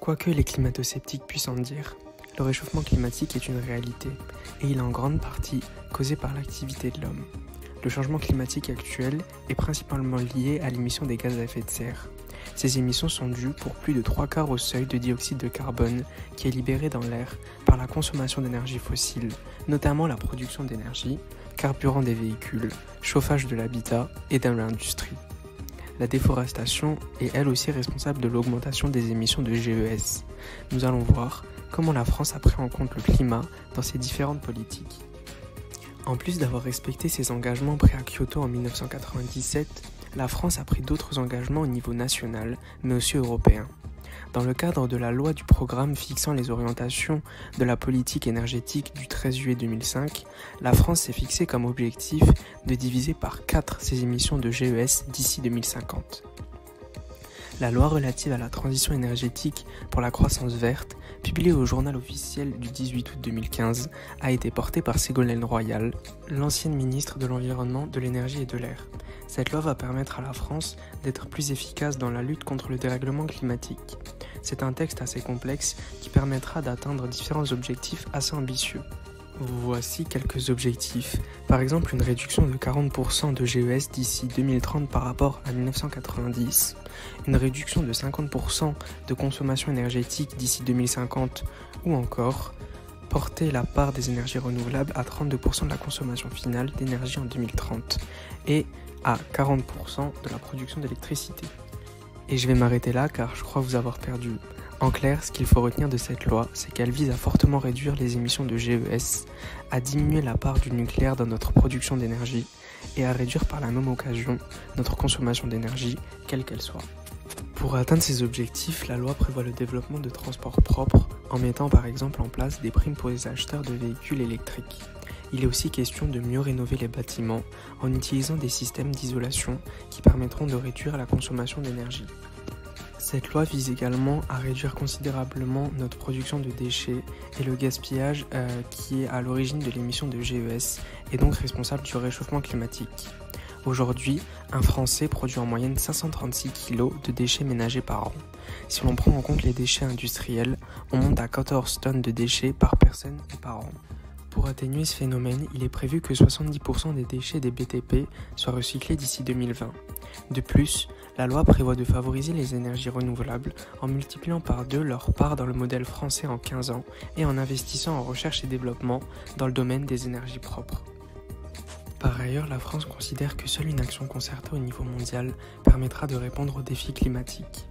Quoi que les climato-sceptiques puissent en dire, le réchauffement climatique est une réalité, et il est en grande partie causé par l'activité de l'homme. Le changement climatique actuel est principalement lié à l'émission des gaz à effet de serre. Ces émissions sont dues pour plus de 3/4 au seuil de dioxyde de carbone qui est libéré dans l'air par la consommation d'énergie fossile, notamment la production d'énergie, carburant des véhicules, chauffage de l'habitat et de l'industrie. La déforestation est elle aussi responsable de l'augmentation des émissions de GES. Nous allons voir comment la France a pris en compte le climat dans ses différentes politiques. En plus d'avoir respecté ses engagements pris à Kyoto en 1997, la France a pris d'autres engagements au niveau national, mais aussi européen. Dans le cadre de la loi du programme fixant les orientations de la politique énergétique du 13 juillet 2005, la France s'est fixé comme objectif de diviser par 4 ses émissions de GES d'ici 2050. La loi relative à la transition énergétique pour la croissance verte, publiée au journal officiel du 18 août 2015, a été portée par Ségolène Royal, l'ancienne ministre de l'Environnement, de l'Énergie et de l'Air. Cette loi va permettre à la France d'être plus efficace dans la lutte contre le dérèglement climatique. C'est un texte assez complexe qui permettra d'atteindre différents objectifs assez ambitieux. Voici quelques objectifs. Par exemple, une réduction de 40% de GES d'ici 2030 par rapport à 1990, une réduction de 50% de consommation énergétique d'ici 2050 ou encore porter la part des énergies renouvelables à 32% de la consommation finale d'énergie en 2030 et à 40% de la production d'électricité. Et je vais m'arrêter là car je crois vous avoir perdu. En clair, ce qu'il faut retenir de cette loi, c'est qu'elle vise à fortement réduire les émissions de GES, à diminuer la part du nucléaire dans notre production d'énergie et à réduire par la même occasion notre consommation d'énergie, quelle qu'elle soit. Pour atteindre ces objectifs, la loi prévoit le développement de transports propres en mettant par exemple en place des primes pour les acheteurs de véhicules électriques. Il est aussi question de mieux rénover les bâtiments en utilisant des systèmes d'isolation qui permettront de réduire la consommation d'énergie. Cette loi vise également à réduire considérablement notre production de déchets et le gaspillage qui est à l'origine de l'émission de GES et donc responsable du réchauffement climatique. Aujourd'hui, un Français produit en moyenne 536 kg de déchets ménagers par an. Si l'on prend en compte les déchets industriels, on monte à 14 tonnes de déchets par personne et par an. Pour atténuer ce phénomène, il est prévu que 70% des déchets des BTP soient recyclés d'ici 2020. De plus, la loi prévoit de favoriser les énergies renouvelables en multipliant par 2 leur part dans le modèle français en 15 ans et en investissant en recherche et développement dans le domaine des énergies propres. Par ailleurs, la France considère que seule une action concertée au niveau mondial permettra de répondre aux défis climatiques.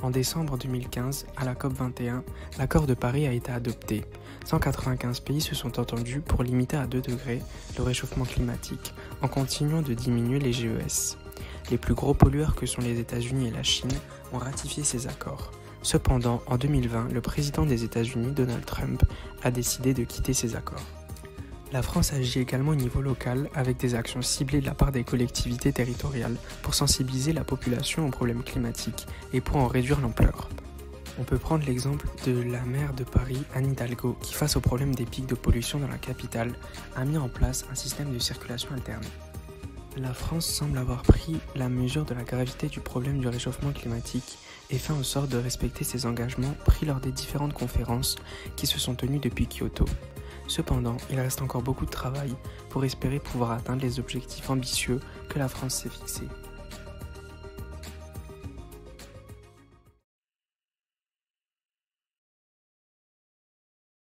En décembre 2015, à la COP21, l'accord de Paris a été adopté. 195 pays se sont entendus pour limiter à 2 degrés le réchauffement climatique, en continuant de diminuer les GES. Les plus gros pollueurs que sont les États-Unis et la Chine ont ratifié ces accords. Cependant, en 2020, le président des États-Unis, Donald Trump, a décidé de quitter ces accords. La France agit également au niveau local avec des actions ciblées de la part des collectivités territoriales pour sensibiliser la population aux problèmes climatiques et pour en réduire l'ampleur. On peut prendre l'exemple de la maire de Paris, Anne Hidalgo, qui face au problème des pics de pollution dans la capitale, a mis en place un système de circulation alternée. La France semble avoir pris la mesure de la gravité du problème du réchauffement climatique et fait en sorte de respecter ses engagements pris lors des différentes conférences qui se sont tenues depuis Kyoto. Cependant, il reste encore beaucoup de travail pour espérer pouvoir atteindre les objectifs ambitieux que la France s'est fixés.